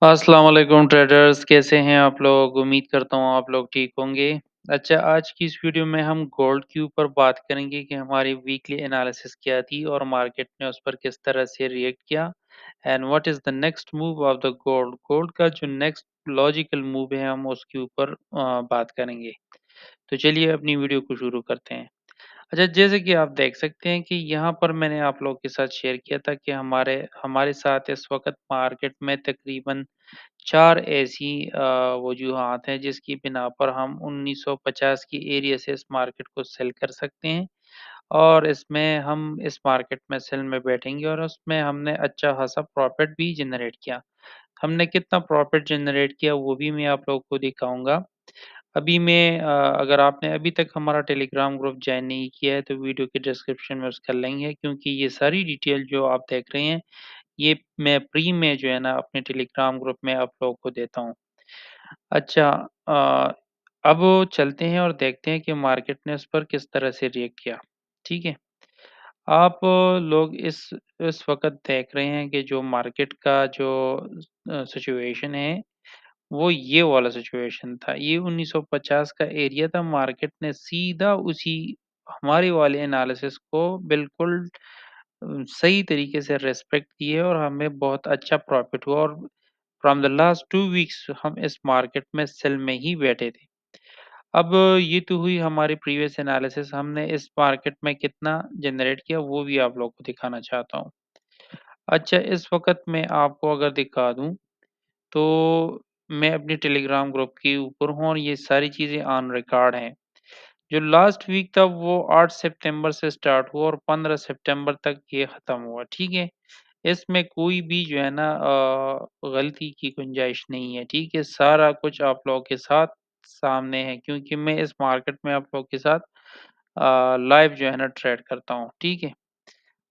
अस्सलाम वालेकुम ट्रेडर्स, कैसे हैं आप लोग? उम्मीद करता हूँ आप लोग ठीक होंगे। अच्छा, आज की इस वीडियो में हम गोल्ड के ऊपर बात करेंगे कि हमारी वीकली एनालिसिस क्या थी और मार्केट ने उस पर किस तरह से रिएक्ट किया and what is the next move of the gold. Gold का जो नेक्स्ट लॉजिकल मूव है हम उसके ऊपर बात करेंगे। तो चलिए अपनी वीडियो को शुरू करते हैं। अच्छा, जैसे कि आप देख सकते हैं कि यहाँ पर मैंने आप लोगों के साथ शेयर किया था कि हमारे हमारे साथ इस वक़्त मार्केट में तकरीबन 4 ऐसी वजूहात हैं जिसकी बिना पर हम 1950 की एरिया से इस मार्केट को सेल कर सकते हैं और इसमें हम इस मार्केट में सेल में बैठेंगे और उसमें हमने अच्छा खासा प्रॉफ़िट भी जनरेट किया। हमने कितना प्रॉफ़िट जनरेट किया वो भी मैं आप लोगों को दिखाऊँगा। अभी मैं अगर आपने अभी तक हमारा टेलीग्राम ग्रुप जॉइन नहीं किया है तो वीडियो के डिस्क्रिप्शन में उसका लिंक है, क्योंकि ये सारी डिटेल जो आप देख रहे हैं ये मैं फ्री में जो है ना अपने टेलीग्राम ग्रुप में आप लोगों को देता हूँ। अच्छा, अब चलते हैं और देखते हैं कि मार्केट ने इस पर किस तरह से रिएक्ट किया। ठीक है? आप लोग इस वक़्त देख रहे हैं कि जो मार्केट का जो सिचुएशन है वो ये वाला सिचुएशन था। ये 1950 का एरिया था, मार्केट ने सीधा उसी हमारे वाले एनालिसिस को बिल्कुल सही तरीके से रिस्पेक्ट की है और हमें बहुत अच्छा प्रॉफ़िट हुआ और फ्रॉम द लास्ट 2 वीक्स हम इस मार्केट में सेल में ही बैठे थे। अब ये तो हुई हमारी प्रीवियस एनालिसिस, हमने इस मार्केट में कितना जनरेट किया वो भी आप लोगों को दिखाना चाहता हूँ। अच्छा, इस वक़्त मैं आपको अगर दिखा दूँ तो मैं अपने टेलीग्राम ग्रुप के ऊपर हूँ और ये सारी चीज़ें ऑन रिकॉर्ड हैं। जो लास्ट वीक था वो 8 सितंबर से स्टार्ट हुआ और 15 सितंबर तक ये ख़त्म हुआ, ठीक है? इसमें कोई भी जो है ना गलती की गुंजाइश नहीं है, ठीक है? सारा कुछ आप लोगों के साथ सामने है, क्योंकि मैं इस मार्केट में आप लोगों के साथ लाइव जो है ना ट्रेड करता हूँ, ठीक है?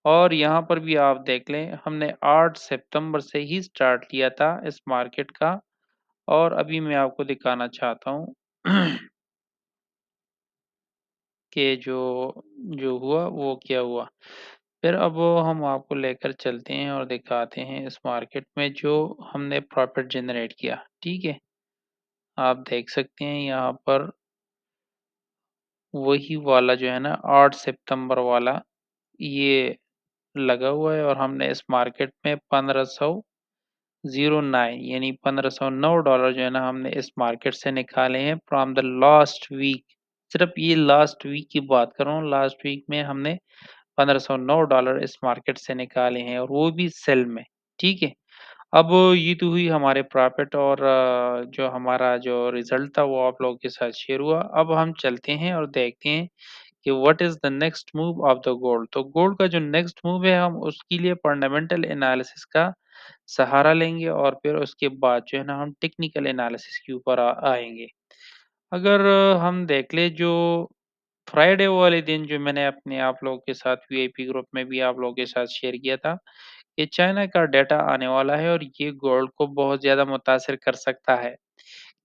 और यहाँ पर भी आप देख लें, हमने 8 सितंबर से ही स्टार्ट किया था इस मार्केट का और अभी मैं आपको दिखाना चाहता हूँ कि जो जो हुआ वो क्या हुआ। फिर अब हम आपको लेकर चलते हैं और दिखाते हैं इस मार्केट में जो हमने प्रॉफ़िट जनरेट किया, ठीक है? आप देख सकते हैं यहाँ पर वही वाला जो है ना 8 सितंबर वाला ये लगा हुआ है और हमने इस मार्केट में 1509 यानी $1509 जो है ना हमने इस मार्केट से निकाले हैं फ्रॉम द लास्ट वीक। सिर्फ ये लास्ट वीक की बात कर रहा हूँ, लास्ट वीक में हमने $1509 इस मार्केट से निकाले हैं और वो भी सेल में, ठीक है? अब ये तो हुई हमारे प्रॉफ़िट और जो हमारा जो रिज़ल्ट था वो आप लोगों के साथ शेयर हुआ। अब हम चलते हैं और देखते हैं कि what is the next move of the gold. तो गोल्ड का जो नेक्स्ट मूव है हम उसके लिए फंडामेंटल एनालिसिस का सहारा लेंगे और फिर उसके बाद जो है ना हम टेक्निकल एनालिसिस के ऊपर आएँगे। अगर हम देख लें जो फ्राइडे वाले दिन जो मैंने अपने आप लोगों के साथ वीआईपी ग्रुप में भी आप लोगों के साथ शेयर किया था कि चाइना का डेटा आने वाला है और ये गोल्ड को बहुत ज़्यादा मुतासिर कर सकता है।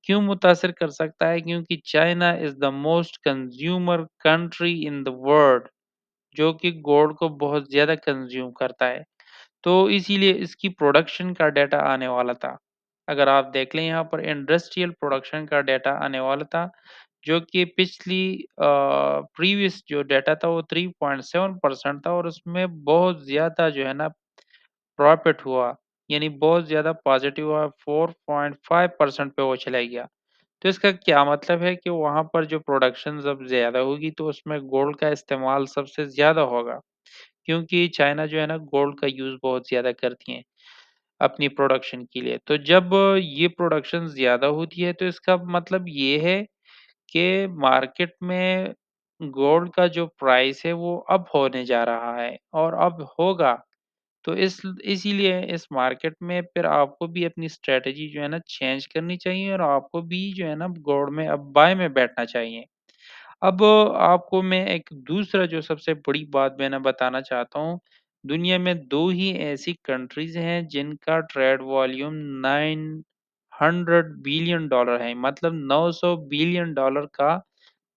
क्यों मुतासिर कर सकता है? क्योंकि China is the most consumer country in the world, जो कि गोल्ड को बहुत ज़्यादा कंज़्यूम करता है। तो इसीलिए इसकी प्रोडक्शन का डेटा आने वाला था। अगर आप देख लें यहाँ पर इंडस्ट्रियल प्रोडक्शन का डेटा आने वाला था, जो कि पिछली प्रीवियस जो डेटा था वो 3.7% था और उसमें बहुत ज़्यादा जो है ना प्रॉफ़िट हुआ, यानी बहुत ज़्यादा पॉज़िटिव हुआ, 4.5% पे वो चला गया। तो इसका क्या मतलब है कि वहाँ पर जो प्रोडक्शन जब ज़्यादा होगी तो उसमें गोल्ड का इस्तेमाल सबसे ज़्यादा होगा, क्योंकि चाइना जो है ना गोल्ड का यूज़ बहुत ज़्यादा करती हैं अपनी प्रोडक्शन के लिए। तो जब ये प्रोडक्शन ज़्यादा होती है तो इसका मतलब ये है कि मार्केट में गोल्ड का जो प्राइस है वो अप होने जा रहा है और अब होगा। तो इसीलिए इस मार्केट में फिर आपको भी अपनी स्ट्रैटेजी जो है ना चेंज करनी चाहिए और आपको भी जो है ना गोल्ड में अब बाय में बैठना चाहिए। अब आपको मैं एक दूसरा जो सबसे बड़ी बात मैं बताना चाहता हूँ, दुनिया में 2 ही ऐसी कंट्रीज़ हैं जिनका ट्रेड वॉल्यूम 900 बिलियन डॉलर है, मतलब 900 बिलियन डॉलर का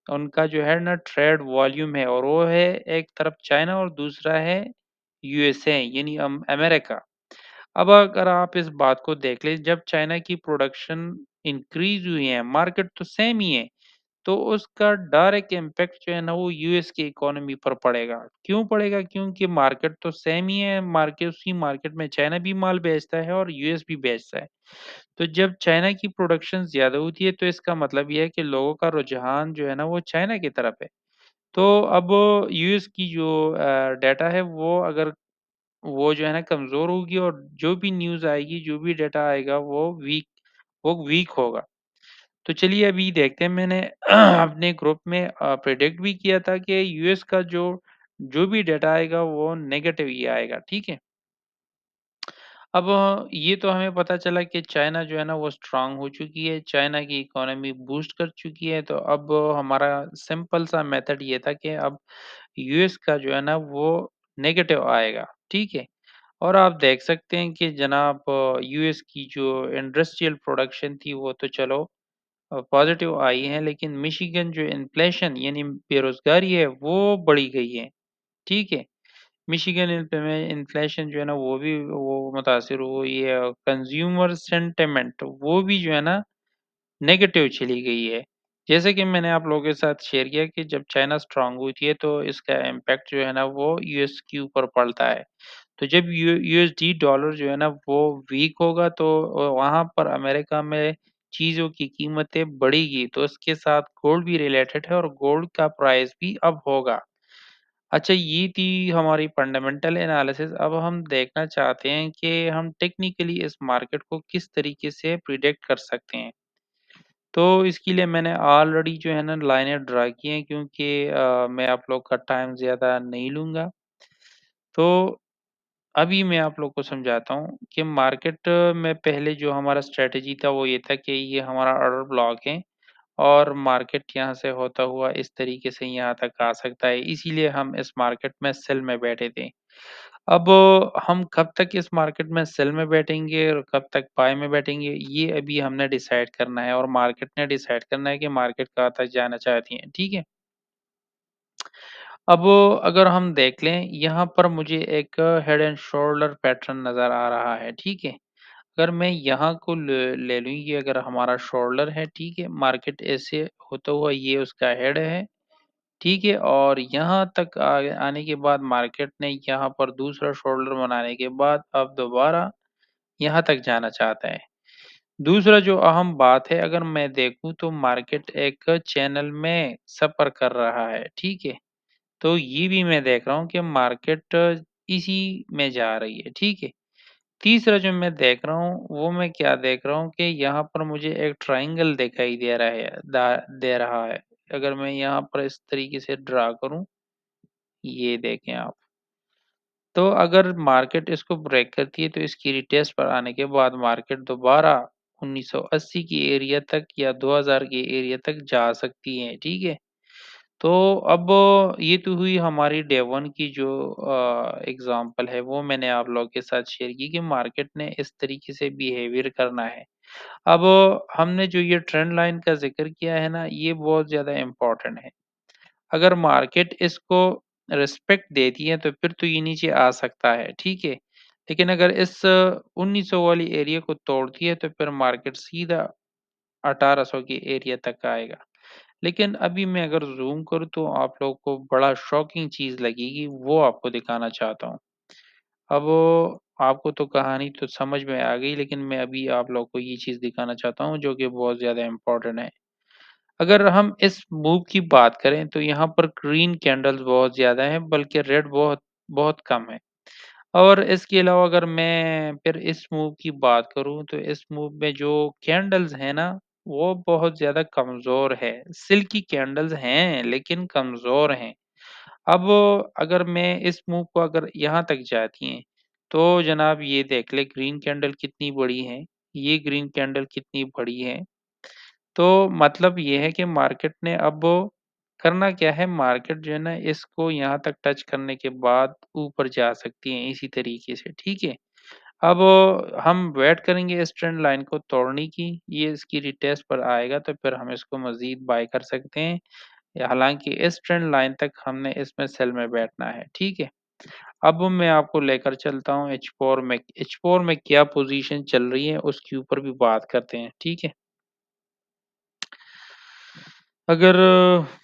उनका जो है ना ट्रेड वॉल्यूम है और वो है एक तरफ चाइना और दूसरा है यूएसए यानी अमेरिका। अब अगर आप इस बात को देख लें, जब चाइना की प्रोडक्शन इंक्रीज़ हुई है, मार्केट तो सेम ही है, तो उसका डायरेक्ट इम्पैक्ट जो है ना वो यूएस की इकोनॉमी पर पड़ेगा। क्यों पड़ेगा? क्योंकि मार्केट तो सेम ही है, मार्केट उसी मार्केट में चाइना भी माल बेचता है और यूएस भी बेचता है। तो जब चाइना की प्रोडक्शन ज़्यादा होती है तो इसका मतलब ये है कि लोगों का रुझान जो है ना वो चाइना की तरफ है। तो अब यूएस की जो डाटा है वो अगर वो जो है ना कमज़ोर होगी और जो भी न्यूज़ आएगी, जो भी डाटा आएगा वो वीक होगा। तो चलिए अभी देखते हैं, मैंने अपने ग्रुप में प्रेडिक्ट भी किया था कि यूएस का जो भी डाटा आएगा वो नेगेटिव ही आएगा, ठीक है? अब ये तो हमें पता चला कि चाइना जो है ना वो स्ट्रांग हो चुकी है, चाइना की इकोनॉमी बूस्ट कर चुकी है, तो अब हमारा सिंपल सा मेथड ये था कि अब यूएस का जो है ना वो नेगेटिव आएगा, ठीक है? और आप देख सकते हैं कि जनाब यूएस की जो इंडस्ट्रियल प्रोडक्शन थी वो तो चलो पॉजिटिव आई है, लेकिन मिशिगन जो इन्फ्लेशन यानी बेरोज़गारी है वो बढ़ी गई है, ठीक है? मिशिगन में इन्फ्लेशन जो है ना वो मुतासिर हुई है और कंज्यूमर सेंटिमेंट वो भी जो है ना नेगेटिव चली गई है। जैसे कि मैंने आप लोगों के साथ शेयर किया कि जब चाइना स्ट्रांग होती है तो इसका इम्पैक्ट जो है ना वो यूएस के ऊपर पड़ता है। तो जब यूएसडी डॉलर जो है ना वो वीक होगा तो वहाँ पर अमेरिका में चीज़ों की कीमतें बढ़ेगी, तो इसके साथ गोल्ड भी रिलेटेड है और गोल्ड का प्राइस भी अब होगा। अच्छा, ये थी हमारी फंडामेंटल एनालिसिस। अब हम देखना चाहते हैं कि हम टेक्निकली इस मार्केट को किस तरीके से प्रिडिक्ट कर सकते हैं। तो इसके लिए मैंने ऑलरेडी जो है ना लाइनें ड्रा की हैं, क्योंकि मैं आप लोग का टाइम ज़्यादा नहीं लूँगा। तो अभी मैं आप लोग को समझाता हूँ कि मार्केट में पहले जो हमारा स्ट्रैटेजी था वो ये था कि ये हमारा ऑर्डर ब्लॉक है और मार्केट यहाँ से होता हुआ इस तरीके से यहाँ तक आ सकता है, इसीलिए हम इस मार्केट में सेल में बैठे थे। अब हम कब तक इस मार्केट में सेल में बैठेंगे और कब तक बाय में बैठेंगे, ये अभी हमने डिसाइड करना है और मार्केट ने डिसाइड करना है कि मार्केट कहाँ तक जाना चाहती है, ठीक है? अब अगर हम देख लें, यहाँ पर मुझे एक हेड एंड शोल्डर पैटर्न नज़र आ रहा है, ठीक है? अगर मैं यहाँ को ले लूँ, ये अगर हमारा शोल्डर है, ठीक है? मार्केट ऐसे होता हुआ ये उसका हेड है, ठीक है? और यहाँ तक आने के बाद मार्केट ने यहाँ पर दूसरा शोल्डर बनाने के बाद अब दोबारा यहाँ तक जाना चाहता है। दूसरा जो अहम बात है, अगर मैं देखूँ तो मार्केट एक चैनल में सफ़र कर रहा है, ठीक है? तो ये भी मैं देख रहा हूँ कि मार्केट इसी में जा रही है, ठीक है? तीसरा जो मैं देख रहा हूँ, वो मैं क्या देख रहा हूँ कि यहाँ पर मुझे एक ट्रायंगल दिखाई दे रहा है। अगर मैं यहाँ पर इस तरीके से ड्रा करूँ, ये देखें आप। तो अगर मार्केट इसको ब्रेक करती है तो इसकी रिटेस्ट पर आने के बाद मार्केट दोबारा 1980 की एरिया तक या 2000 के एरिया तक जा सकती है, ठीक है? तो अब ये तो हुई हमारी डे 1 की जो एग्ज़ाम्पल है, वो मैंने आप लोगों के साथ शेयर की कि मार्केट ने इस तरीके से बिहेवियर करना है। अब हमने जो ये ट्रेंड लाइन का ज़िक्र किया है ना, ये बहुत ज़्यादा इम्पोर्टेंट है। अगर मार्केट इसको रिस्पेक्ट देती है, तो फिर तो ये नीचे आ सकता है, ठीक है? लेकिन अगर इस 1900 वाली एरिया को तोड़ती है, तो फिर मार्केट सीधा 1800 की एरिया तक आएगा। लेकिन अभी मैं अगर ज़ूम करूँ तो आप लोगों को बड़ा शॉकिंग चीज़ लगेगी, वो आपको दिखाना चाहता हूँ। अब आपको तो कहानी तो समझ में आ गई, लेकिन मैं अभी आप लोगों को ये चीज़ दिखाना चाहता हूँ जो कि बहुत ज़्यादा इम्पोर्टेंट है। अगर हम इस मूव की बात करें तो यहाँ पर ग्रीन कैंडल्स बहुत ज़्यादा हैं, बल्कि रेड बहुत बहुत कम है। और इसके अलावा अगर मैं फिर इस मूव की बात करूँ तो इस मूव में जो कैंडल्स हैं ना, वो बहुत ज़्यादा कमज़ोर है। सिल्की कैंडल्स हैं लेकिन कमज़ोर हैं। अब अगर मैं इस मूव को अगर यहाँ तक जाती हैं, तो जनाब ये देख लें ग्रीन कैंडल कितनी बड़ी है, ये ग्रीन कैंडल कितनी बड़ी है। तो मतलब ये है कि मार्केट ने अब करना क्या है, मार्केट जो है ना इसको यहाँ तक टच करने के बाद ऊपर जा सकती है इसी तरीके से, ठीक है? अब हम वेट करेंगे इस ट्रेंड लाइन को तोड़ने की, ये इसकी रिटेस्ट पर आएगा तो फिर हम इसको मज़ीद बाय कर सकते हैं। हालाँकि इस ट्रेंड लाइन तक हमने इसमें सेल में बैठना है, ठीक है? अब मैं आपको लेकर चलता हूँ एच4 में क्या पोज़ीशन चल रही है उसके ऊपर भी बात करते हैं, ठीक है? अगर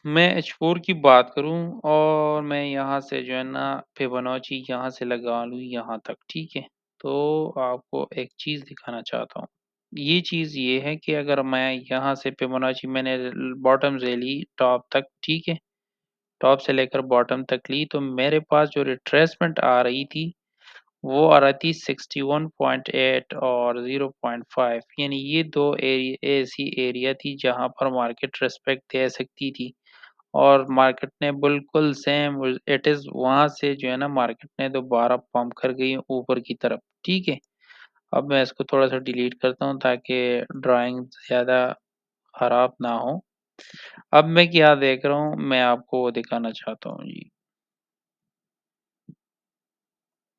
मैं एच4 की बात करूँ और मैं यहाँ से जो है ना फिबोनाची यहाँ से लगा लूँ यहाँ तक, ठीक है? तो आपको एक चीज़ दिखाना चाहता हूँ। ये चीज़ ये है कि अगर मैं यहाँ से फिबोनाची मैंने बॉटम से ली टॉप तक, ठीक है? टॉप से लेकर बॉटम तक ली तो मेरे पास जो रिट्रेसमेंट आ रही थी वो आ रही थी 61.8 और 0.5 यानी ये 2 ऐसी एरिया थी जहाँ पर मार्केट रिस्पेक्ट दे सकती थी और मार्केट ने बिल्कुल सेम इट इज़ वहाँ से जो है ना मार्केट ने दोबारा पंप कर गई ऊपर की तरफ, ठीक है? अब मैं इसको थोड़ा-सा डिलीट करता हूँ ताकि ड्राइंग ज़्यादा खराब ना हो। अब मैं क्या देख रहा हूँ, मैं आपको वो दिखाना चाहता हूँ। जी।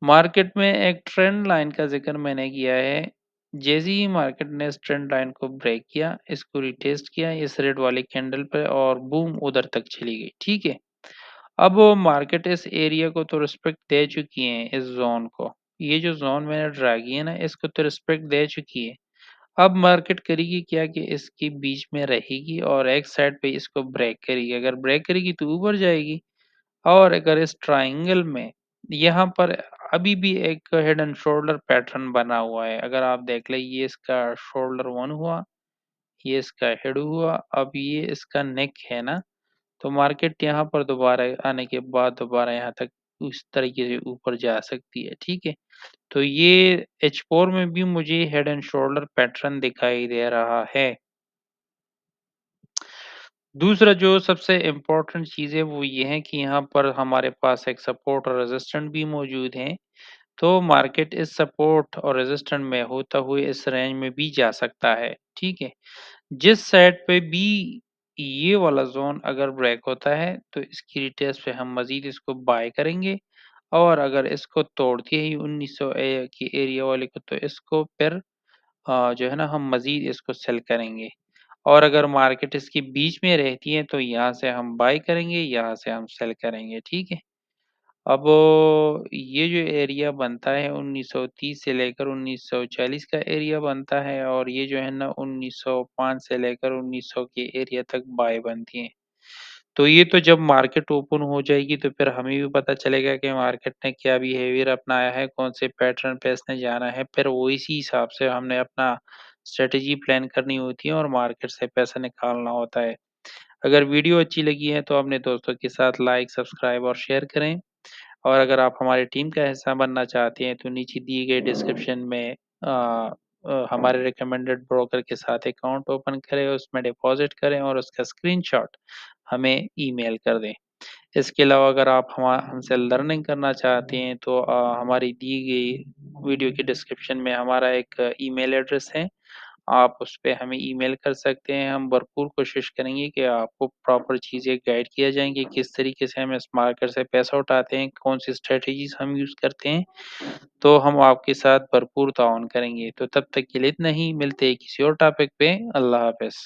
मार्केट में एक ट्रेंड लाइन का ज़िक्र मैंने किया है। जैसे ही मार्केट ने इस ट्रेंड लाइन को ब्रेक किया, इसको रिटेस्ट किया इस रेड वाली कैंडल पे और बूम उधर तक चली गई, ठीक है? अब वो मार्केट इस एरिया को तो रिस्पेक्ट दे चुकी है, इस ज़ोन को। ये जो ज़ोन मैंने ड्रा की है ना, इसको तो रिस्पेक्ट दे चुकी है। अब मार्केट करेगी क्या कि इसके बीच में रहेगी और एक साइड पे इसको ब्रेक करेगी। अगर ब्रेक करेगी तो ऊपर जाएगी और अगर इस ट्रायंगल में यहाँ पर अभी भी एक हेड एंड शोल्डर पैटर्न बना हुआ है। अगर आप देख लें ये इसका शोल्डर 1 हुआ, ये इसका हेड हुआ, अब ये इसका नेक है ना, तो मार्केट यहाँ पर दोबारा आने के बाद दोबारा यहाँ तक उस तरीके से ऊपर जा सकती है, ठीक है? तो ये H4 में भी मुझे हेड एंड शोल्डर पैटर्न दिखाई दे रहा है। दूसरा जो सबसे इम्पोर्टेंट चीज़ है वो ये है कि यहाँ पर हमारे पास एक सपोर्ट और रेजिस्टेंट भी मौजूद हैं। तो मार्केट इस सपोर्ट और रेजिस्टेंट में होता हुए इस रेंज में भी जा सकता है, ठीक है? जिस साइड पे भी ये वाला ज़ोन अगर ब्रेक होता है तो इसकी रिटेस्ट पे हम मज़ीद इसको बाय करेंगे और अगर इसको तोड़ती है 1900 की एरिया वाले को तो इसको फिर जो है ना हम मज़ीद इसको सेल करेंगे। और अगर मार्केट इसके बीच में रहती है तो यहाँ से हम बाय करेंगे, यहाँ से हम सेल करेंगे, ठीक है? अब ये जो एरिया बनता है 1930 से लेकर 1940 का एरिया बनता है और ये जो है ना 1905 से लेकर 1900 के एरिया तक बाय बनती है। तो ये तो जब मार्केट ओपन हो जाएगी तो फिर हमें भी पता चलेगा कि मार्केट ने क्या बिहेवियर अपनाया है, कौन से पैटर्न पे इसने जाना है, फिर वो इसी हिसाब से हमने अपना स्ट्रैटेजी प्लान करनी होती है और मार्केट से पैसा निकालना होता है। अगर वीडियो अच्छी लगी है तो अपने दोस्तों के साथ लाइक, सब्सक्राइब और शेयर करें। और अगर आप हमारी टीम का हिस्सा बनना चाहते हैं तो नीचे दिए गए डिस्क्रिप्शन में हमारे रिकमेंडेड ब्रोकर के साथ अकाउंट ओपन करें, उसमें डिपॉज़िट करें और उसका स्क्रीनशॉट हमें ईमेल कर दें। इसके अलावा अगर आप हमसे लर्निंग करना चाहते हैं तो हमारी दी गई वीडियो के डिस्क्रिप्शन में हमारा एक ईमेल एड्रेस है। आप उस पे हमें ईमेल कर सकते हैं। हम भरपूर कोशिश करेंगे कि आपको प्रॉपर चीज़ें गाइड किया जाए कि किस तरीके से हम इस मार्केट से पैसा उठाते हैं, कौन-सी स्ट्रैटेजीज़ हम यूज़ करते हैं। तो हम आपके साथ भरपूर ताउन करेंगे। तो तब तक के लिए इतना ही, मिलते हैं किसी और टॉपिक पे। अल्लाह हाफ़िज़।